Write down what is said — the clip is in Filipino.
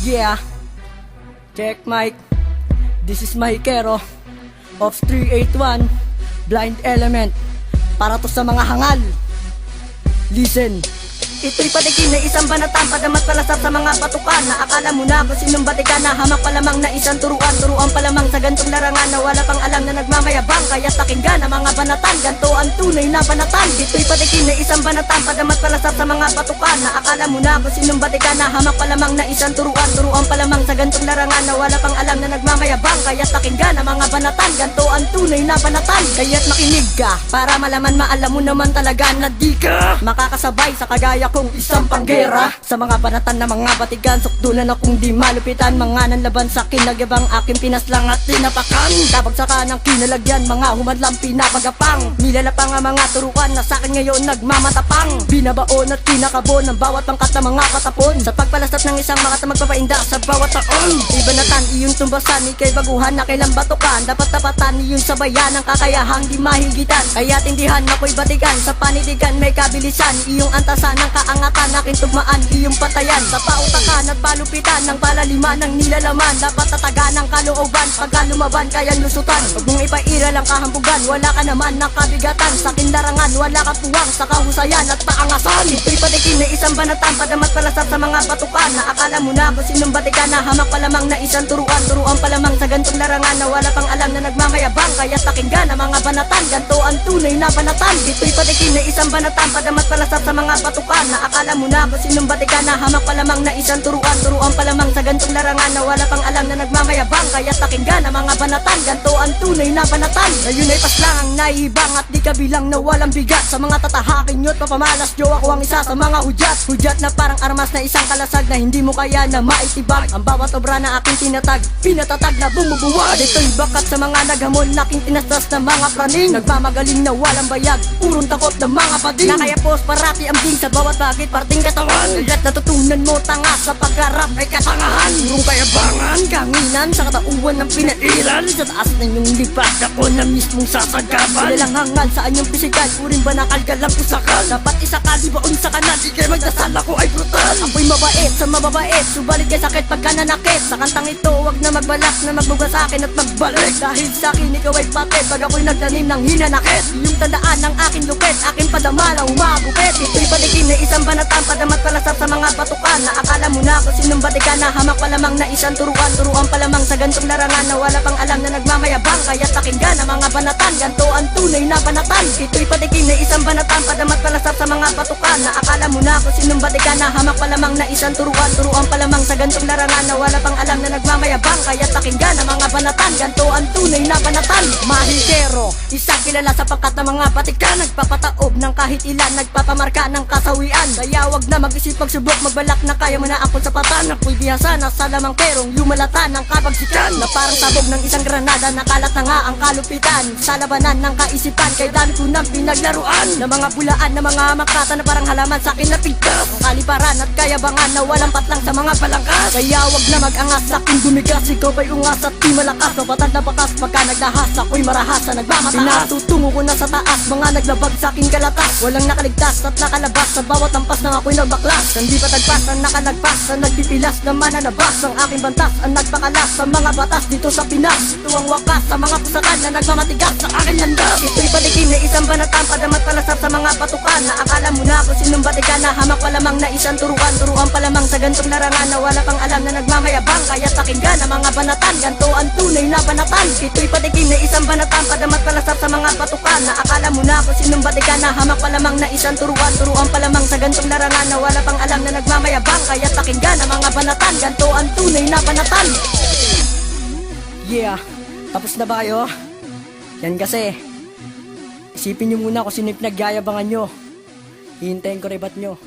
Yeah, check mic. This is Mahikero of 381 Blind Element. Para to sa mga hangal. Listen. Ito'y patikin na isang banatan, padamat palasap sa mga patukan. Na akala mo na kung sinong batikan, na hamak pa lamang na isang turuan. Turuan pa lamang sa gantong larangan, na wala pang alam na nagmamayabang. Kaya pakinggan ang mga banatan, ganto ang tunay na banatan. Ito'y patikin na isang banatan, padamat palasap sa mga patukan. Na akala mo na kung sinong batikan, na hamak pa lamang na isang turuan. Turuan pa lamang sa gantong larangan, na wala pang alam na nagmamayabang. Kaya pakinggan ang mga banatan, ganto ang tunay na banatan. Kaya't makinig ka, para malaman maalam mo naman talaga na di ka makakasabay sa kagaya kung isang panggera. Sa mga banatan na mga batigan, sukdulan akong di malupitan. Mga nanlaban sa kinagyabang aking pinaslang at tinapakan. Tabagsakan ng kinalagyan, mga humadlang pinapagapang. Nilalapang ang mga turuan na sakin ngayon nagmamatapang. Binabaon at pinakabon ng bawat pangkat na mga patapon. Sa pagpalasap ng isang makata magpapainda sa bawat taon. Ibanatan iyong tumbasan, ikay baguhan na kailang batukan. Dapat tapatan iyong sabayan ng kakayahang di mahigitan. Kaya tindihan ako'y batigan, sa panidigan may kabilisan. Iyong antasan ng kaangatan, aking tugmaan iyong patayan. Sa pautakan at palupitan ng palaliman ng nilalaman. Dapat tatagan ng kalooban, pagka lumaban kaya lusutan. Huwag mong ipairal ang kahambugan, wala ka naman ng kabigatan. Sa kinlarangan, wala ka puwang sa kahusayan at paangasan. Ito'y patikin na isang banatan, padamat palasap sa mga patukan. Na akala mo na kung sinong batikan, na hamak pa lamang na isang turuan. Turuan pa lamang sa gantong larangan, na wala pang alam na nagmamayabang. Kaya pakinggan ang mga banatan, ganto ang tunay na banatan. Ito'y patikin na isang banatan, padamat palasap sa mga patukan. Na akala mo na kung sinong batikan, na hamak pa lamang na isang turuan. Turuan pa lamang sa gantong larangan, na wala pang alam na nagmamayabang. Kaya pakinggan ang mga banatan, ganto ang tunay na banatan. Ngayon ay paslang ang naihibang at di kabilang na walang bigat. Sa mga tatahakin nyo't papamalas nyo, ako ang isa sa mga hudyat. Hudyat na parang armas na isang kalasag, na hindi mo kaya na maitibag. Ang bawat obra na aking tinatag, pinatatag na bumubuwag. Ito'y bakat sa mga naghamon, aking tinastas na mga praning. Nagmamagaling na walang bayag, purong takot na mga pading. Na kaya pos parati ambing sa bawat bagit, parting katawan. Kaya't natutunan mo tanga sa pagkarap ay katangahan. Purong kayabangan, kanginan sa katauhan ng pinairal. Sa taas na inyong lipat, ako na mismong sasagapan. Sila lang hangal sa anyong pisikal, puring banakal ka lang kusakal. Dapat isakal, di baon sa kanan, di kayo magdasal, ako ay brutal. Ako'y mabait sa mababait, subalit kay sakit pagka nanakit. Sa kantang ito, wag na magbalak na magbuga sa akin at magbalik. Dahil sa akin, ikaw ay patid, pag ako'y nagtanim ng hinanakit. Yung tandaan ng aking lupit, aking padama na umagupit. Ito'y patikin na isang banatan, padamat palasap sa mga patukan. Na akala mo na kung sinong batikan, na hamak pa lamang na isang turuan. Turuan pa lamang sa gantong larangan, na wala pang alam na nagmamayabang. Kaya pakinggan ang mga banatan, ganto ang tunay na banatan. Ito'y patikin na isang banatan, padamat palasap sa mga patukan. Na akala mo na kung sinong batikan, na hamak pa lamang na isang turuan. Turuan pa lamang sa gantong larangan, na wala pang alam na nagmamayabang. Kaya pakinggan ang mga banatan, ganto ang tunay na banatan. Mahikero, isang kilala sa pangkat ng mga batikan. Nagpapataob ng kahit ilan, nagpapamarka ng kasawian. Kaya wag na mag-isip magsubok, magbalak na kaya mo na akong sapatan. Ako'y bihasa na sa lamang perong lumalata ng kabagsikan. Na parang sabog ng isang granada, nakalat na nga ang kalupitan. Sa labanan ng kaisipan, kay dami ko nang pinaglaruan. Na mga bulaan, na mga makata na parang halaman sa akin na pigtas. Ang kaliparan at kayabangan na walang patlang sa mga balangkas. Kaya wag na mag-angas, aking gumigas, ikaw ba'y ungas at di malakas. Mapatag na bakas, pagka naglahas, ako'y marahas na nagmamataas. Pinatutungo ko na sa taas, mga naglabag sa aking kalatas. Walang nakaligtas at nakalabas, sa bawat ampas na ako'y nagbaklas. Hindi patagpas ang nakalagpas, ang nagpipilas na mananabas. Ang aking bantas, ang nagpakalas sa mga batas dito sa Pinas. Ito ang wakas sa mga pusakan na nagmamatigas sa aking landas. Ito'y patikin na isang banatan, padamat palasap sa mga patukan. Na akala mo na kung sinong batikan, na hamak pa lamang na isang turuan. Turuan pa lamang sa gantong larangan, na wala pang alam na nagmamayabang. Kaya pakinggan ang mga banatan, ganto ang tunay na banatan. Ito'y patikin na isang banatan, padamat palasap sa mga patukan. Na akala mo na kung sinong batikan, na hamak pa lamang na isang turuan. Turuan pa lamang sa gantong larangan, na wala pang alam na nagmamayabang. Kaya pakinggan ang mga banatan, ganto ang tunay na banatan. Yeah, tapos na ba kayo? Yan kasi, isipin nyo muna kung sino yung pinagyayabangan nyo. Hihintayin ko rebat nyo.